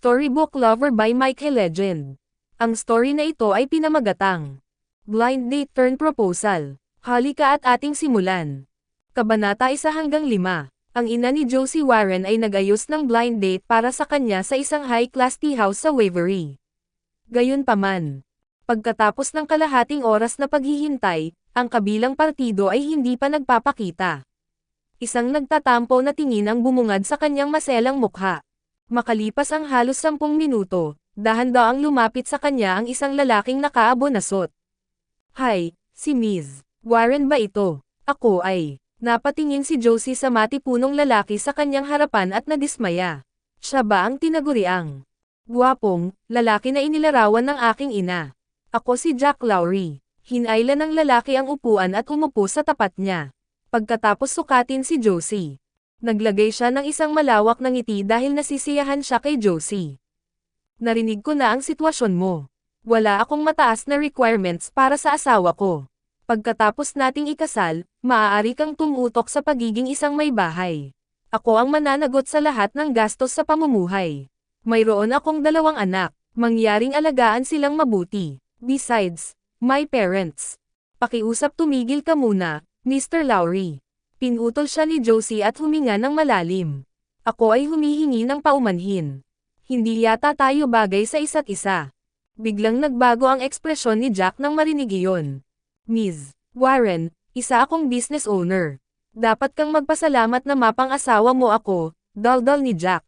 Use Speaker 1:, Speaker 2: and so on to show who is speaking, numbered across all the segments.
Speaker 1: Storybook Lover by Mike Legend. Ang story na ito ay pinamagatang Blind Date Turn Proposal. Halika at ating simulan. Kabanata 1-5. Ang ina ni Josie Warren ay nag-ayos ng blind date para sa kanya sa isang high-class tea house sa Waverly. Gayunpaman, pagkatapos ng kalahating oras na paghihintay, ang kabilang partido ay hindi pa nagpapakita. Isang nagtatampo na tingin ang bumungad sa kanyang maselang mukha. Makalipas ang halos 10 minuto, dahan-daang lumapit sa kanya ang isang lalaking nakaabo na suit. Hi, si Ms. Warren ba ito? Ako ay. Napatingin si Josie sa matipunong lalaki sa kanyang harapan at nadismaya. Siya ba ang tinaguriang gwapong lalaki na inilarawan ng aking ina? Ako si Jack Lowry. Hinayla ng lalaki ang upuan at umupo sa tapat niya. Pagkatapos sukatin si Josie, naglagay siya ng isang malawak na ngiti dahil nasisiyahan siya kay Josie. Narinig ko na ang sitwasyon mo. Wala akong mataas na requirements para sa asawa ko. Pagkatapos nating ikasal, maaari kang tumutok sa pagiging isang may bahay. Ako ang mananagot sa lahat ng gastos sa pamumuhay. Mayroon akong 2 anak, mangyaring alagaan silang mabuti. Besides, my parents. Pakiusap tumigil ka muna, Mr. Lowry. Pinutol siya ni Josie at huminga ng malalim. Ako ay humihingi ng paumanhin. Hindi yata tayo bagay sa isa't isa. Biglang nagbago ang ekspresyon ni Jack nang marinig iyon. Ms. Warren, isa akong business owner. Dapat kang magpasalamat na mapang-asawa mo ako, daldal ni Jack.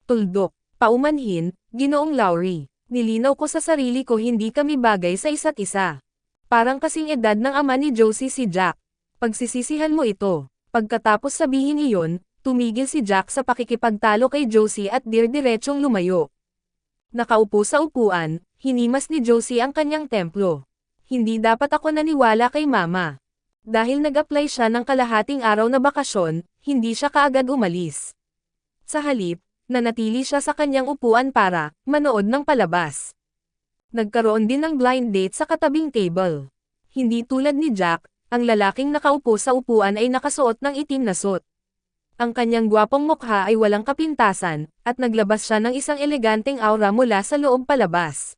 Speaker 1: Tuldok, paumanhin, Ginoong Lowry. Nilinaw ko sa sarili ko hindi kami bagay sa isa't isa. Parang kasing edad ng ama ni Josie si Jack. Pagsisisihan mo ito. Pagkatapos sabihin iyon, tumigil si Jack sa pakikipagtalo kay Josie at dirdiretsong lumayo. Nakaupo sa upuan, hinimas ni Josie ang kanyang templo. Hindi dapat ako naniwala kay mama. Dahil nag-apply siya ng kalahating araw na bakasyon, hindi siya kaagad umalis. Sa halip, nanatili siya sa kanyang upuan para manood ng palabas. Nagkaroon din ng blind date sa katabing table. Hindi tulad ni Jack, ang lalaking nakaupo sa upuan ay nakasuot ng itim na suit. Ang kanyang gwapong mukha ay walang kapintasan, at naglabas siya ng isang eleganteng aura mula sa loob palabas.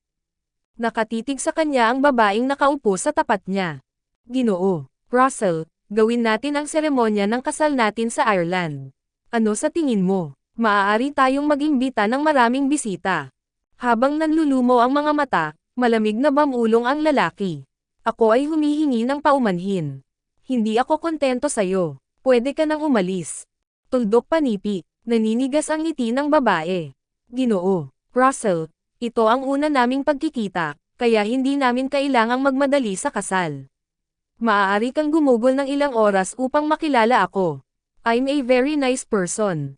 Speaker 1: Nakatitig sa kanya ang babaeng nakaupo sa tapat niya. Ginoo, Russell, gawin natin ang seremonya ng kasal natin sa Ireland. Ano sa tingin mo? Maaari tayong mag-imbita ng maraming bisita. Habang nanlulumo ang mga mata, malamig na bamulong ang lalaki. Ako ay humihingi ng paumanhin. Hindi ako kontento sa'yo. Pwede ka nang umalis. Tuldok panipi, naninigas ang ngiti ng babae. Ginoo, Russell, ito ang una naming pagkikita, kaya hindi namin kailangang magmadali sa kasal. Maaari kang gumugol ng ilang oras upang makilala ako. I'm a very nice person.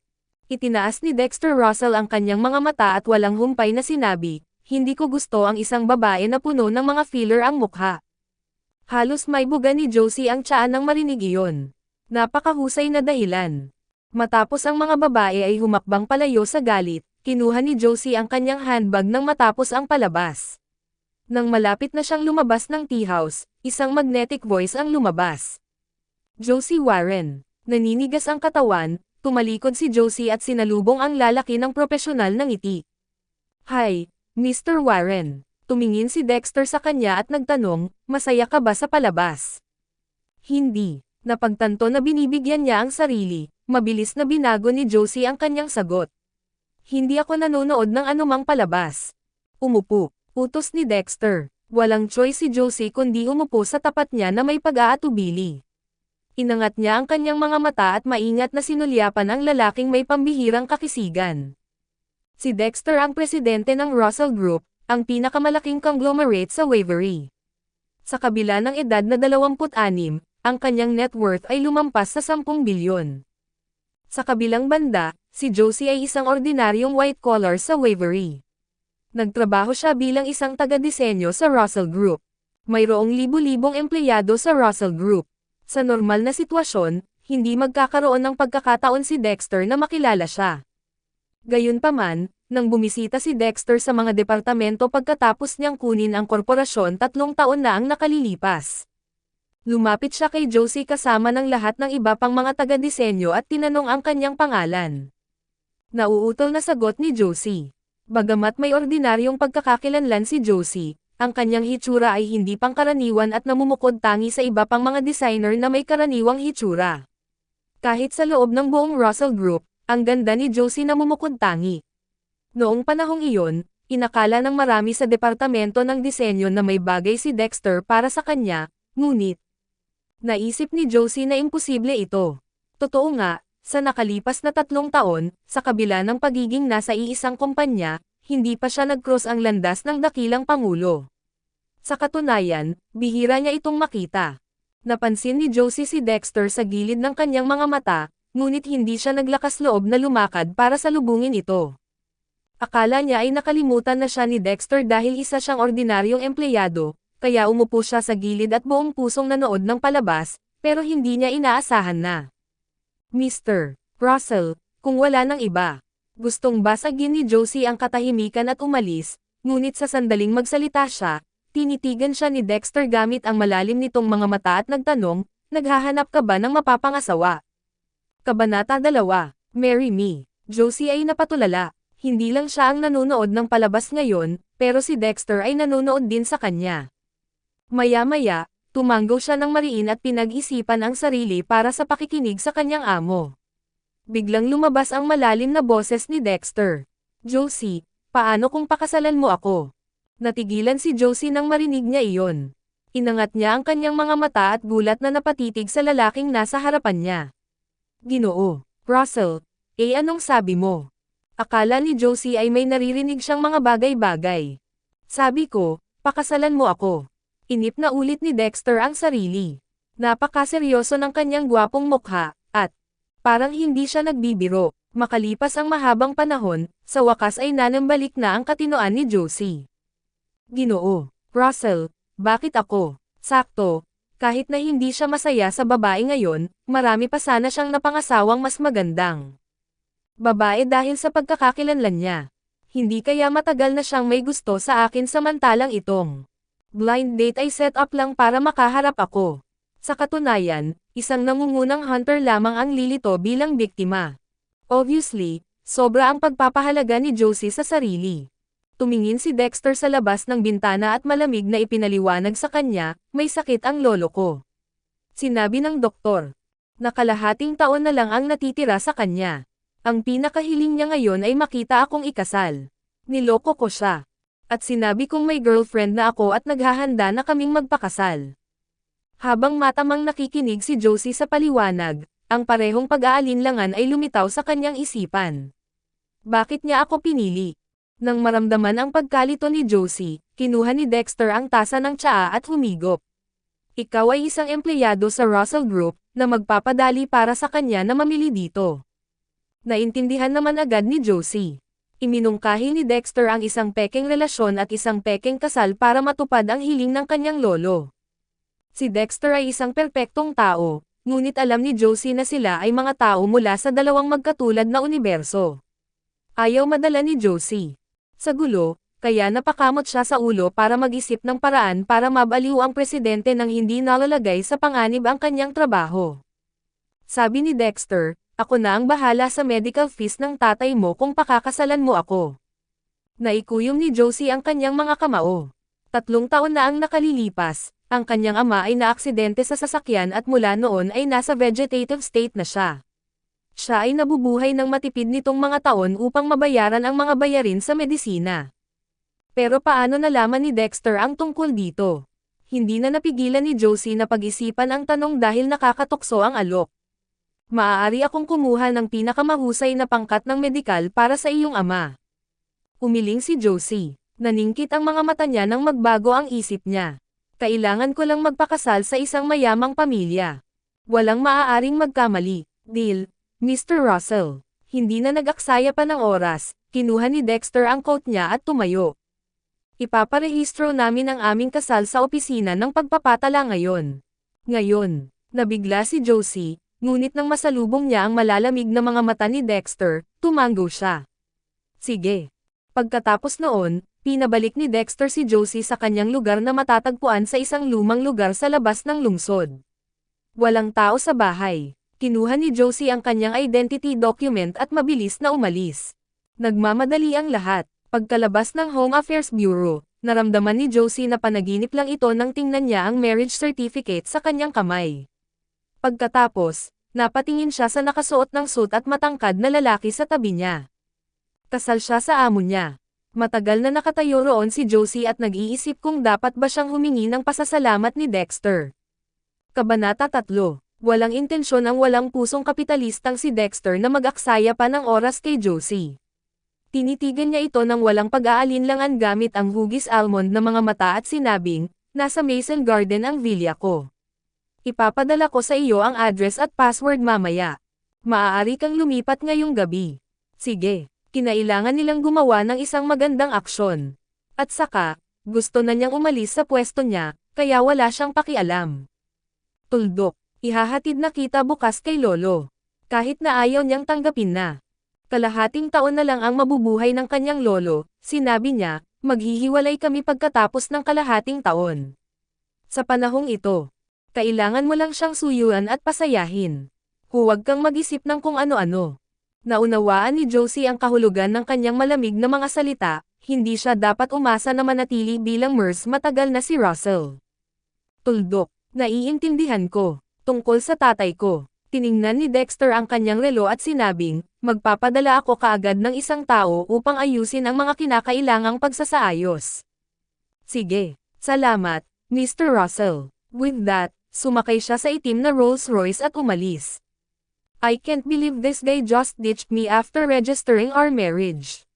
Speaker 1: Itinaas ni Dexter Russell ang kanyang mga mata at walang humpay na sinabi, hindi ko gusto ang isang babae na puno ng mga filler ang mukha. Halos may buga ni Josie ang tiyan nang marinig iyon. Napakahusay na dahilan. Matapos ang mga babae ay humakbang palayo sa galit, kinuha ni Josie ang kanyang handbag nang matapos ang palabas. Nang malapit na siyang lumabas ng tea house, isang magnetic voice ang lumabas. Josie Warren. Naninigas ang katawan, tumalikod si Josie at sinalubong ang lalaki ng propesyonal na ngiti. Hi, Mr. Warren. Tumingin si Dexter sa kanya at nagtanong, masaya ka ba sa palabas? Hindi. Napagtanto na binibigyan niya ang sarili, mabilis na binago ni Josie ang kanyang sagot. Hindi ako nanonood ng anumang palabas. Umupo. Utos ni Dexter. Walang choice si Josie kundi umupo sa tapat niya na may pag-aatubili. Inangat niya ang kanyang mga mata at maingat na sinulyapan ang lalaking may pambihirang kakisigan. Si Dexter ang presidente ng Russell Group, ang pinakamalaking conglomerate sa Waverly. Sa kabila ng edad na 26, ang kanyang net worth ay lumampas sa 10 bilyon. Sa kabilang banda, si Josie ay isang ordinaryong white-collar sa Waverly. Nagtrabaho siya bilang isang taga-disenyo sa Russell Group. Mayroong libu-libong empleyado sa Russell Group. Sa normal na sitwasyon, hindi magkakaroon ng pagkakataon si Dexter na makilala siya. Gayunpaman, nang bumisita si Dexter sa mga departamento pagkatapos niyang kunin ang korporasyon 3 taon na ang nakalilipas. Lumapit siya kay Josie kasama ng lahat ng iba pang mga taga-disenyo at tinanong ang kanyang pangalan. Nauutol na sagot ni Josie. Bagamat may ordinaryong pagkakakilanlan si Josie, ang kanyang hitsura ay hindi pangkaraniwan at namumukod tangi sa iba pang mga designer na may karaniwang hitsura. Kahit sa loob ng buong Russell Group, ang ganda ni Josie namumukod tangi. Noong panahong iyon, inakala ng marami sa departamento ng disenyo na may bagay si Dexter para sa kanya, ngunit naisip ni Josie na imposible ito. Totoo nga, sa nakalipas na 3 taon, sa kabila ng pagiging nasa iisang kumpanya, hindi pa siya nag-cross ang landas ng dakilang pangulo. Sa katunayan, bihira niya itong makita. Napansin ni Josie si Dexter sa gilid ng kanyang mga mata, ngunit hindi siya naglakas loob na lumakad para salubungin ito. Akala niya ay nakalimutan na siya ni Dexter dahil isa siyang ordinaryong empleyado, kaya umupo siya sa gilid at buong pusong nanood ng palabas, pero hindi niya inaasahan na. Mr. Russell, kung wala nang iba. Gustong basagin ni Josie ang katahimikan at umalis, ngunit sa sandaling magsalita siya, tinitigan siya ni Dexter gamit ang malalim nitong mga mata at nagtanong, naghahanap ka ba ng mapapangasawa? Kabanata 2, Marry Me. Josie ay napatulala. Hindi lang siya ang nanonood ng palabas ngayon, pero si Dexter ay nanonood din sa kanya. Maya-maya, tumanggo siya ng mariin at pinag-isipan ang sarili para sa pakikinig sa kanyang amo. Biglang lumabas ang malalim na boses ni Dexter. Josie, paano kung pakasalan mo ako? Natigilan si Josie nang marinig niya iyon. Inangat niya ang kanyang mga mata at gulat na napatitig sa lalaking nasa harapan niya. Ginoo, Russell, anong sabi mo? Akala ni Josie ay may naririnig siyang mga bagay-bagay. Sabi ko, pakasalan mo ako. Inip na ulit ni Dexter ang sarili. Napakaseryoso ng kanyang gwapong mukha, at parang hindi siya nagbibiro. Makalipas ang mahabang panahon, sa wakas ay nanambalik na ang katinoan ni Josie. Ginoo, Russell, bakit ako? Sakto, kahit na hindi siya masaya sa babae ngayon, marami pa sana siyang napangasawang mas magandang babae dahil sa pagkakakilanlan niya. Hindi kaya matagal na siyang may gusto sa akin samantalang itong blind date ay set up lang para makaharap ako. Sa katunayan, isang nangungunang hunter lamang ang lilito bilang biktima. Obviously, sobra ang pagpapahalaga ni Josie sa sarili. Tumingin si Dexter sa labas ng bintana at malamig na ipinaliwanag sa kanya, may sakit ang lolo ko. Sinabi ng doktor. Nakalahating taon na lang ang natitira sa kanya. Ang pinakahiling niya ngayon ay makita akong ikasal. Niloko ko siya. At sinabi kong may girlfriend na ako at naghahanda na kaming magpakasal. Habang matamang nakikinig si Josie sa paliwanag, ang parehong pag-aalinlangan ay lumitaw sa kanyang isipan. Bakit niya ako pinili? Nang maramdaman ang pagkalito ni Josie, kinuha ni Dexter ang tasa ng tsaa at humigop. Ikaw ay isang empleyado sa Russell Group, na magpapadali para sa kanya na mamili dito. Naintindihan naman agad ni Josie. Iminungkahi ni Dexter ang isang pekeng relasyon at isang pekeng kasal para matupad ang hiling ng kanyang lolo. Si Dexter ay isang perpektong tao, ngunit alam ni Josie na sila ay mga tao mula sa dalawang magkatulad na universo. Ayaw madala ni Josie sa gulo, kaya napakamot siya sa ulo para mag-isip ng paraan para mabaliw ang presidente nang hindi nalalagay sa panganib ang kanyang trabaho. Sabi ni Dexter, ako na ang bahala sa medical fees ng tatay mo kung pakakasalan mo ako. Naikuyom ni Josie ang kanyang mga kamao. 3 taon na ang nakalilipas, ang kanyang ama ay naaksidente sa sasakyan at mula noon ay nasa vegetative state na siya. Siya ay nabubuhay ng matipid nitong mga taon upang mabayaran ang mga bayarin sa medisina. Pero paano nalaman ni Dexter ang tungkol dito? Hindi na napigilan ni Josie na pag-isipan ang tanong dahil nakakatukso ang alok. Maaari akong kumuha ng pinakamahusay na pangkat ng medikal para sa iyong ama. Umiling si Josie. Naningkit ang mga mata niya nang magbago ang isip niya. Kailangan ko lang magpakasal sa isang mayamang pamilya. Walang maaaring magkamali. Deal, Mr. Russell. Hindi na nag-aksaya pa ng oras, kinuha ni Dexter ang coat niya at tumayo. Ipaparehistro namin ang aming kasal sa opisina ng pagpapatala ngayon. Ngayon, nabigla si Josie. Ngunit nang masalubong niya ang malalamig na mga mata ni Dexter, tumanggo siya. Sige. Pagkatapos noon, pinabalik ni Dexter si Josie sa kanyang lugar na matatagpuan sa isang lumang lugar sa labas ng lungsod. Walang tao sa bahay. Kinuha ni Josie ang kanyang identity document at mabilis na umalis. Nagmamadali ang lahat. Pagkalabas ng Home Affairs Bureau, naramdaman ni Josie na panaginip lang ito nang tingnan niya ang marriage certificate sa kanyang kamay. Pagkatapos, napatingin siya sa nakasuot ng suit at matangkad na lalaki sa tabi niya. Kasal siya sa amo niya. Matagal na nakatayo roon si Josie at nag-iisip kung dapat ba siyang humingi ng pasasalamat ni Dexter. Kabanata 3. Walang intensyon ang walang pusong kapitalistang si Dexter na mag-aksaya pa ng oras kay Josie. Tinitigan niya ito ng walang pag-aalinlangan gamit ang hugis almond na mga mata at sinabing, nasa Mason Garden ang villa ko. Ipapadala ko sa iyo ang address at password mamaya. Maaari kang lumipat ngayong gabi. Sige, kinailangan nilang gumawa ng isang magandang aksyon. At saka, gusto na niyang umalis sa pwesto niya, kaya wala siyang pakialam. Tuldok. Ihahatid na kita bukas kay Lolo. Kahit na ayaw niyang tanggapin na. Kalahating taon na lang ang mabubuhay ng kanyang lolo, sinabi niya, maghihiwalay kami pagkatapos ng kalahating taon. Sa panahong ito, kailangan mo lang siyang suyuan at pasayahin. Huwag kang mag-isip ng kung ano-ano. Naunawaan ni Josie ang kahulugan ng kanyang malamig na mga salita, hindi siya dapat umasa na manatili bilang nurse matagal na si Russell. Tuldok, naiintindihan ko. Tungkol sa tatay ko. Tiningnan ni Dexter ang kanyang relo at sinabing, magpapadala ako kaagad ng isang tao upang ayusin ang mga kinakailangang pagsasaayos. Sige, salamat, Mr. Russell. With that, sumakay siya sa itim na Rolls-Royce at umalis. I can't believe this guy just ditched me after registering our marriage.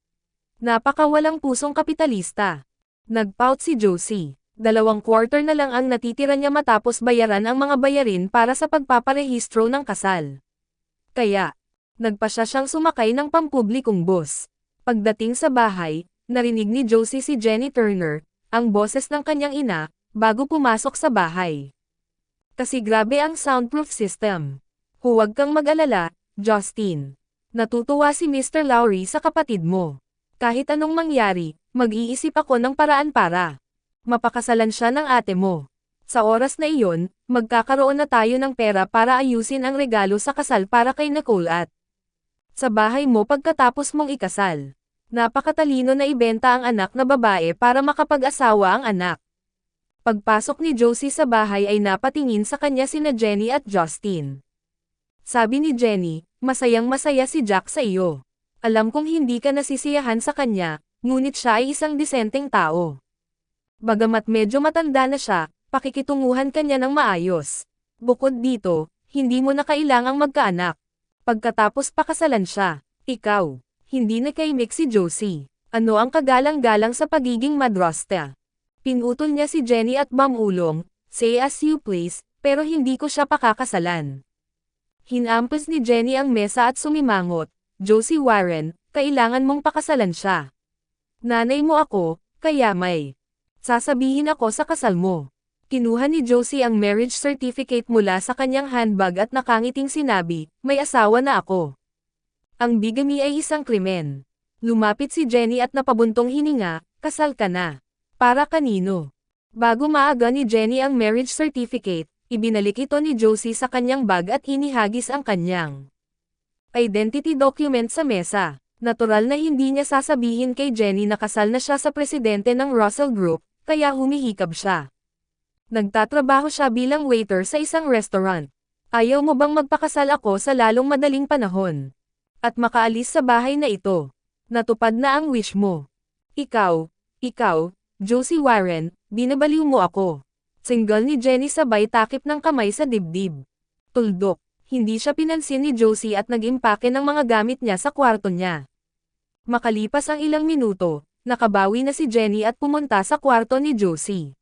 Speaker 1: Napakawalang pusong kapitalista. Nagpout si Josie. 2 quarter na lang ang natitira niya matapos bayaran ang mga bayarin para sa pagpaparehistro ng kasal. Kaya, nagpasya siyang sumakay ng pampublikong bus. Pagdating sa bahay, narinig ni Josie si Jenny Turner, ang boses ng kanyang ina, bago pumasok sa bahay. Kasi grabe ang soundproof system. Huwag kang mag-alala, Justin. Natutuwa si Mr. Lowry sa kapatid mo. Kahit anong mangyari, mag-iisip ako ng paraan para mapakasalan siya ng ate mo. Sa oras na iyon, magkakaroon na tayo ng pera para ayusin ang regalo sa kasal para kay Nicole at sa bahay mo pagkatapos mong ikasal. Napakatalino na ibenta ang anak na babae para makapag-asawa ang anak. Pagpasok ni Josie sa bahay ay napatingin sa kanya sina Jenny at Justin. Sabi ni Jenny, masayang-masaya si Jack sa iyo. Alam kong hindi ka nasisiyahan sa kanya, ngunit siya ay isang disenteng tao. Bagamat medyo matanda na siya, pakikitunguhan ka niya ng maayos. Bukod dito, hindi mo na kailangang magkaanak. Pagkatapos pakasalan siya, ikaw, hindi nakaimik si Josie. Ano ang kagalang-galang sa pagiging madrasta? Pinutol niya si Jenny at mamulong, say as you please, pero hindi ko siya pakakasalan. Hinampas ni Jenny ang mesa at sumimangot, Josie Warren, kailangan mong pakasalan siya. Nanay mo ako, kaya may sasabihin ako sa kasal mo. Kinuha ni Josie ang marriage certificate mula sa kanyang handbag at nakangiting sinabi, may asawa na ako. Ang bigamy ay isang krimen. Lumapit si Jenny at napabuntong hininga, kasal ka na. Para kanino? Bago maaga ni Jenny ang marriage certificate, ibinalik ito ni Josie sa kanyang bag at inihagis ang kanyang identity document sa mesa. Natural na hindi niya sasabihin kay Jenny na kasal na siya sa presidente ng Russell Group, kaya humihikab siya. Nagtatrabaho siya bilang waiter sa isang restaurant. Ayaw mo bang magpakasal ako sa lalong madaling panahon? At makaalis sa bahay na ito. Natupad na ang wish mo. Ikaw, Josie Warren, binabaliw mo ako. Single ni Jenny sabay takip ng kamay sa dibdib. Tuldok, hindi siya pinansin ni Josie at nag-impake ng mga gamit niya sa kwarto niya. Makalipas ang ilang minuto, nakabawi na si Jenny at pumunta sa kwarto ni Josie.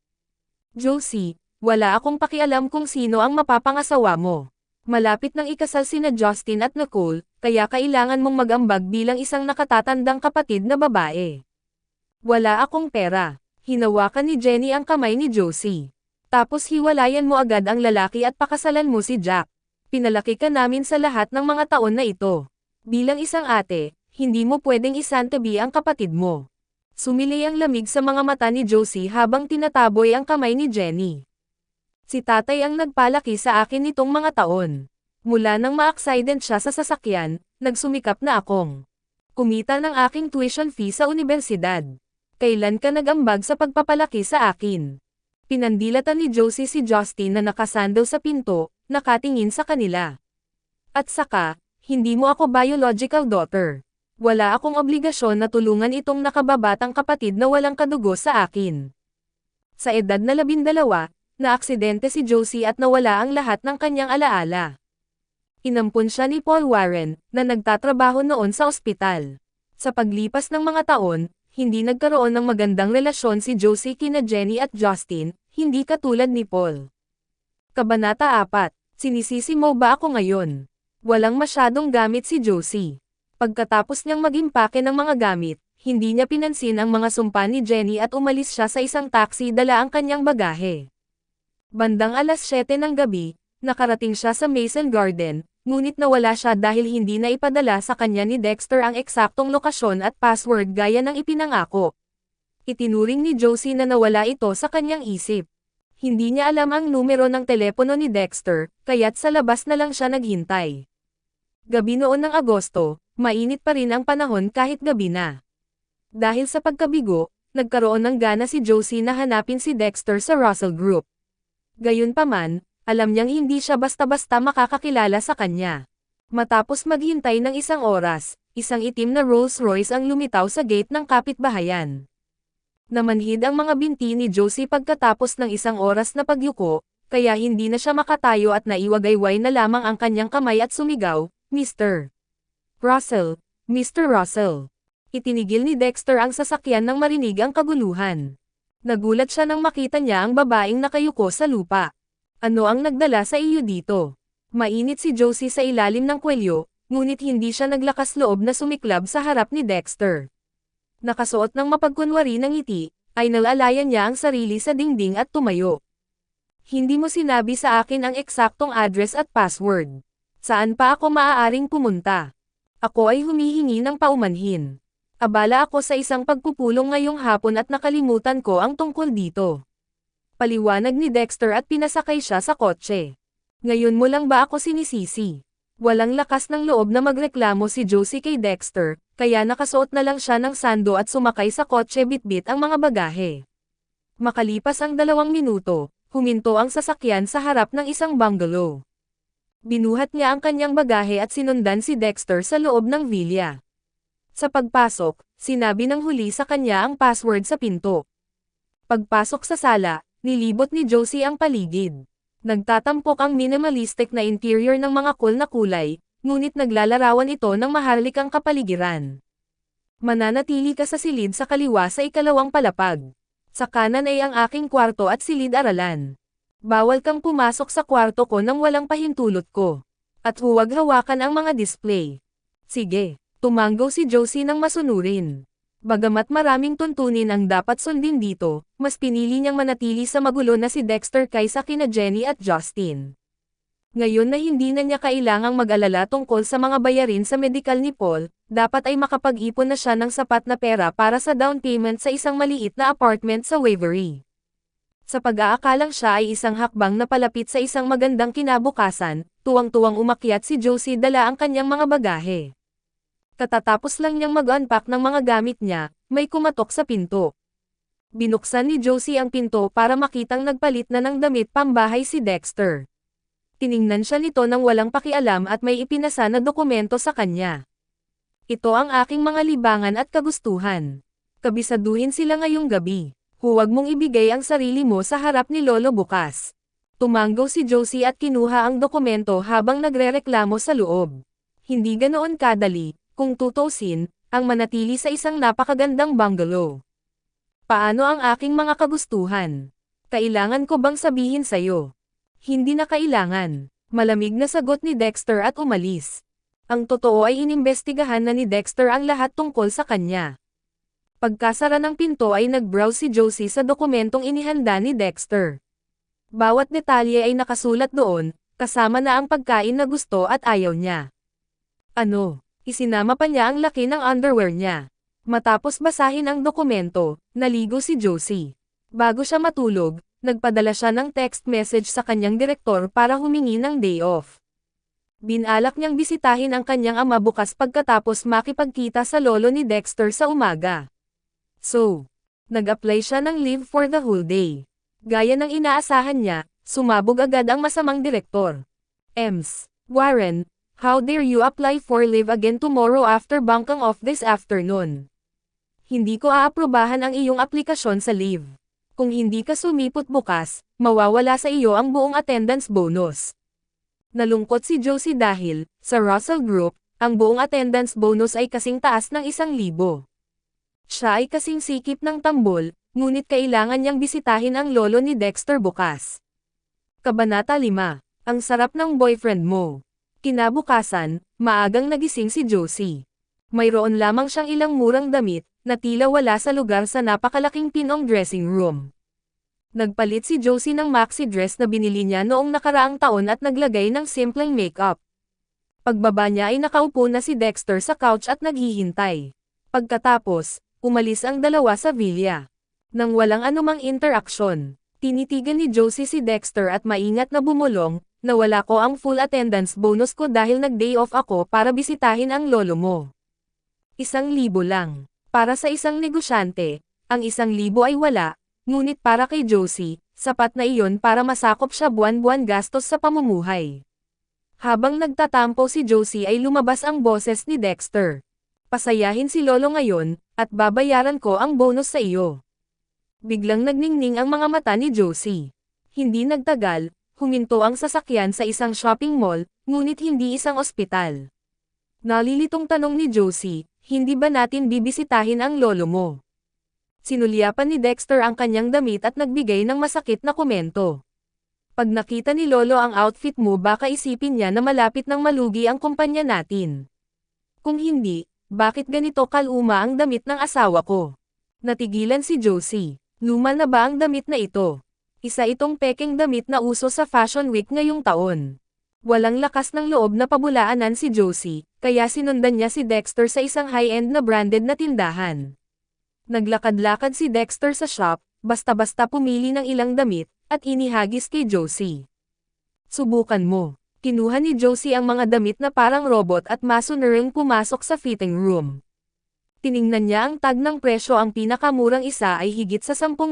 Speaker 1: Josie, wala akong pakialam kung sino ang mapapangasawa mo. Malapit nang ikasal sina Justin at Nicole, kaya kailangan mong mag-ambag bilang isang nakatatandang kapatid na babae. Wala akong pera. Hinawakan ni Jenny ang kamay ni Josie. Tapos hiwalayan mo agad ang lalaki at pakasalan mo si Jack. Pinalaki ka namin sa lahat ng mga taon na ito. Bilang isang ate, hindi mo pwedeng isantabi ang kapatid mo. Sumilay ang lamig sa mga mata ni Josie habang tinataboy ang kamay ni Jenny. Si tatay ang nagpalaki sa akin nitong mga taon. Mula nang ma-accident siya sa sasakyan, nagsumikap na akong Kumita ng aking tuition fee sa universidad. Kailan ka nag-ambag sa pagpapalaki sa akin? Pinandilatan ni Josie si Justin na nakasando sa pinto, nakatingin sa kanila. At saka, hindi mo ako biological daughter. Wala akong obligasyon na tulungan itong nakababatang kapatid na walang kadugo sa akin. Sa edad na 12, naaksidente si Josie at nawala ang lahat ng kanyang alaala. Inampun siya ni Paul Warren, na nagtatrabaho noon sa ospital. Sa paglipas ng mga taon, hindi nagkaroon ng magandang relasyon si Josie kina Jenny at Justin, hindi katulad ni Paul. Kabanata 4, sinisisi mo ba ako ngayon? Walang masyadong gamit si Josie. Pagkatapos niyang mag-impake ng mga gamit, hindi niya pinansin ang mga sumpa ni Jenny at umalis siya sa isang taxi dala ang kanyang bagahe. Bandang alas 7 ng gabi, nakarating siya sa Mason Garden, ngunit nawala siya dahil hindi na ipadala sa kanya ni Dexter ang eksaktong lokasyon at password gaya ng ipinangako. Itinuring ni Josie na nawala ito sa kanyang isip. Hindi niya alam ang numero ng telepono ni Dexter, kaya't sa labas na lang siya naghintay. Gabi noon ng Agosto, mainit pa rin ang panahon kahit gabi na. Dahil sa pagkabigo, nagkaroon ng gana si Josie na hanapin si Dexter sa Russell Group. Gayunpaman, alam niyang hindi siya basta-basta makakakilala sa kanya. Matapos maghintay ng isang oras, isang itim na Rolls-Royce ang lumitaw sa gate ng kapitbahayan. Namanhid ang mga binti ni Josie pagkatapos ng isang oras na pagyuko, kaya hindi na siya makatayo at naiwagayway na lamang ang kanyang kamay at sumigaw, Mr. Russell, Mr. Russell. Itinigil ni Dexter ang sasakyan nang marinig ang kaguluhan. Nagulat siya nang makita niya ang babaeng nakayuko sa lupa. Ano ang nagdala sa iyo dito? Mainit si Josie sa ilalim ng kwelyo, ngunit hindi siya naglakas loob na sumiklab sa harap ni Dexter. Nakasuot ng mapagkunwari ng ngiti, ay nalalayan niya ang sarili sa dingding at tumayo. Hindi mo sinabi sa akin ang eksaktong address at password. Saan pa ako maaaring pumunta? Ako ay humihingi ng paumanhin. Abala ako sa isang pagpupulong ngayong hapon at nakalimutan ko ang tungkol dito. Paliwanag ni Dexter at pinasakay siya sa kotse. Ngayon mo lang ba ako sinisisi? Walang lakas ng loob na magreklamo si Josie kay Dexter, kaya nakasuot na lang siya ng sando at sumakay sa kotse bitbit ang mga bagahe. Makalipas ang 2 minuto, huminto ang sasakyan sa harap ng isang bungalow. Binuhat niya ang kanyang bagahe at sinundan si Dexter sa loob ng villa. Sa pagpasok, sinabi ng huli sa kanya ang password sa pinto. Pagpasok sa sala, nilibot ni Josie ang paligid. Nagtatampok ang minimalistic na interior ng mga cool na kulay, ngunit naglalarawan ito ng maharlikang kapaligiran. Mananatili ka sa silid sa kaliwa sa ikalawang palapag. Sa kanan ay ang aking kwarto at silid-aralan. Bawal kang pumasok sa kwarto ko nang walang pahintulot ko. At huwag hawakan ang mga display. Sige, tumanggo si Josie nang masunurin. Bagamat maraming tuntunin ang dapat sundin dito, mas pinili niyang manatili sa magulo na si Dexter kaysa kina Jenny at Justin. Ngayon na hindi na niya kailangang mag-alala tungkol sa mga bayarin sa medikal ni Paul, dapat ay makapag-ipon na siya ng sapat na pera para sa down payment sa isang maliit na apartment sa Waverly. Sa pag-aakalang siya ay isang hakbang na palapit sa isang magandang kinabukasan, tuwang-tuwang umakyat si Josie dala ang kanyang mga bagahe. Katatapos lang niyang mag-unpack ng mga gamit niya, may kumatok sa pinto. Binuksan ni Josie ang pinto para makitang nagpalit na ng damit pambahay si Dexter. Tiningnan siya nito nang walang pakialam at may ipinasa na dokumento sa kanya. Ito ang aking mga libangan at kagustuhan. Kabisaduhin sila ngayong gabi. Huwag mong ibigay ang sarili mo sa harap ni Lolo bukas. Tumanggo si Josie at kinuha ang dokumento habang nagrereklamo sa loob. Hindi ganoon kadali, kung tutusin, ang manatili sa isang napakagandang bungalow. Paano ang aking mga kagustuhan? Kailangan ko bang sabihin sa'yo? Hindi na kailangan. Malamig na sagot ni Dexter at umalis. Ang totoo ay inimbestigahan na ni Dexter ang lahat tungkol sa kanya. Pagkasara ng pinto ay nag-browse si Josie sa dokumentong inihanda ni Dexter. Bawat detalye ay nakasulat doon, kasama na ang pagkain na gusto at ayaw niya. Ano? Isinama pa niya ang laki ng underwear niya. Matapos basahin ang dokumento, naligo si Josie. Bago siya matulog, nagpadala siya ng text message sa kanyang direktor para humingi ng day off. Binalak niyang bisitahin ang kanyang ama bukas pagkatapos makipagkita sa lolo ni Dexter sa umaga. So, nag-apply siya ng leave for the whole day. Gaya ng inaasahan niya, sumabog agad ang masamang direktor. Warren, how dare you apply for leave again tomorrow after bunking off this afternoon? Hindi ko aaprubahan ang iyong aplikasyon sa leave. Kung hindi ka sumipot bukas, mawawala sa iyo ang buong attendance bonus. Nalungkot si Josie dahil, sa Russell Group, ang buong attendance bonus ay kasing taas ng 1,000. Siya ay kasing sikip ng tambol, ngunit kailangan niyang bisitahin ang lolo ni Dexter bukas. Kabanata 5. Ang sarap ng boyfriend mo. Kinabukasan, maagang nagising si Josie. Mayroon lamang siyang ilang murang damit, na tila wala sa lugar sa napakalaking pinong dressing room. Nagpalit si Josie ng maxi dress na binili niya noong nakaraang taon at naglagay ng simpleng makeup. Pagbaba niya ay nakaupo na si Dexter sa couch at naghihintay. Pagkatapos, umalis ang dalawa sa villa. Nang walang anumang interaksyon, tinitigan ni Josie si Dexter at maingat na bumulong, na wala ko ang full attendance bonus ko dahil nag-day off ako para bisitahin ang lolo mo. 1,000 lang. Para sa isang negosyante, ang 1,000 ay wala. Ngunit para kay Josie, sapat na iyon para masakop siya buwan-buwan gastos sa pamumuhay. Habang nagtatampo si Josie ay lumabas ang boses ni Dexter. Pasayahin si Lolo ngayon, at babayaran ko ang bonus sa iyo. Biglang nagningning ang mga mata ni Josie. Hindi nagtagal, huminto ang sasakyan sa isang shopping mall, ngunit hindi isang ospital. Nalilitong tanong ni Josie, hindi ba natin bibisitahin ang lolo mo? Sinulyapan ni Dexter ang kanyang damit at nagbigay ng masakit na komento. Pag nakita ni Lolo ang outfit mo baka isipin niya na malapit nang malugi ang kumpanya natin. Kung hindi, bakit ganito kaluma ang damit ng asawa ko? Natigilan si Josie. Luma na ba ang damit na ito? Isa itong pekeng damit na uso sa Fashion Week ngayong taon. Walang lakas ng loob na pabulaanan si Josie, kaya sinundan niya si Dexter sa isang high-end na branded na tindahan. Naglakad-lakad si Dexter sa shop, basta-basta pumili ng ilang damit, at inihagis kay Josie. Subukan mo. Kinuha ni Josie ang mga damit na parang robot at masunurang pumasok sa fitting room. Tiningnan niya ang tag ng presyo, ang pinakamurang isa ay higit sa 10,000,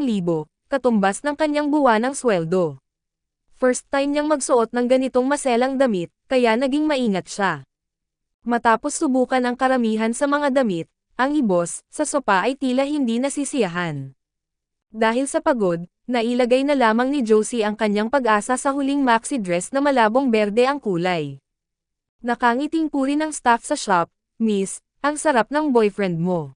Speaker 1: katumbas ng kanyang buwanang sweldo. First time niyang magsuot ng ganitong maselang damit, kaya naging maingat siya. Matapos subukan ang karamihan sa mga damit, ang ibos, sa sopa ay tila hindi nasisiyahan. Dahil sa pagod, nailagay na lamang ni Josie ang kanyang pag-asa sa huling maxi dress na malabong berde ang kulay. Nakangiting puri ng staff sa shop, "Miss, ang sarap ng boyfriend mo.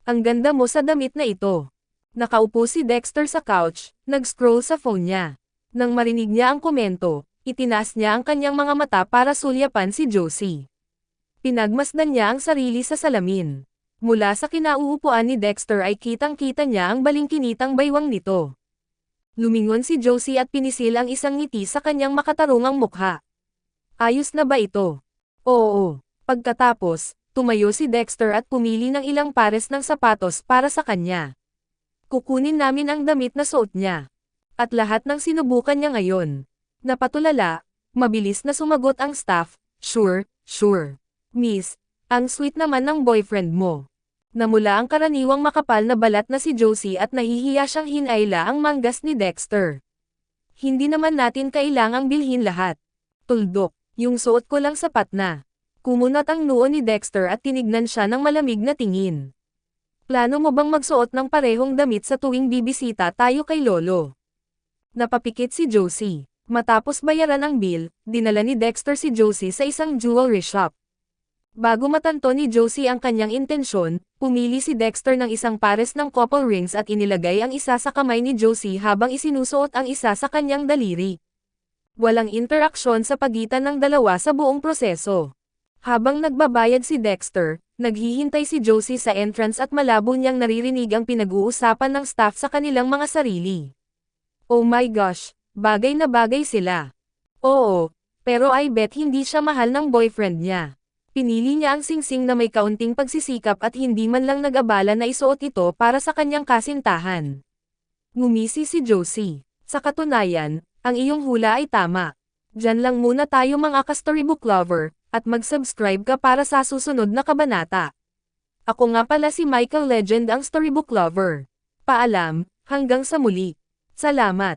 Speaker 1: Ang ganda mo sa damit na ito." Nakaupo si Dexter sa couch, nag-scroll sa phone niya. Nang marinig niya ang komento, itinaas niya ang kanyang mga mata para sulyapan si Josie. Pinagmasdan niya ang sarili sa salamin. Mula sa kinauupuan ni Dexter ay kitang-kita niya ang balingkinitang baywang nito. Lumingon si Josie at pinisil ang isang ngiti sa kanyang makatarungang mukha. Ayos na ba ito? Oo. Pagkatapos, tumayo si Dexter at pumili ng ilang pares ng sapatos para sa kanya. Kukunin namin ang damit na suot niya. At lahat ng sinubukan niya ngayon. Napatulala, mabilis na sumagot ang staff, "Sure, sure. Miss, ang sweet naman ng boyfriend mo." Namula ang karaniwang makapal na balat na si Josie at nahihiya siyang hinayla ang manggas ni Dexter. "Hindi naman natin kailangang bilhin lahat. Tuldok, yung suot ko lang sapat na." Kumunat ang noo ni Dexter at tinignan siya ng malamig na tingin. "Plano mo bang magsuot ng parehong damit sa tuwing bibisita tayo kay Lolo?" Napapikit si Josie. Matapos bayaran ang bill, dinala ni Dexter si Josie sa isang jewelry shop. Bago matanto ni Josie ang kanyang intensyon, pumili si Dexter ng isang pares ng couple rings at inilagay ang isa sa kamay ni Josie habang isinusuot ang isa sa kanyang daliri. Walang interaksyon sa pagitan ng dalawa sa buong proseso. Habang nagbabayad si Dexter, naghihintay si Josie sa entrance at malabo niyang naririnig ang pinag-uusapan ng staff sa kanilang mga sarili. Oh my gosh, bagay na bagay sila. Oo, pero I bet hindi siya mahal ng boyfriend niya. Pinili niya ang singsing na may kaunting pagsisikap at hindi man lang nag-abala na isuot ito para sa kanyang kasintahan. Ngumisi si Josie. Sa katunayan, ang iyong hula ay tama. Diyan lang muna tayo mga ka-storybook lover, at mag-subscribe ka para sa susunod na kabanata. Ako nga pala si Michael Legend ang storybook lover. Paalam, hanggang sa muli. Salamat.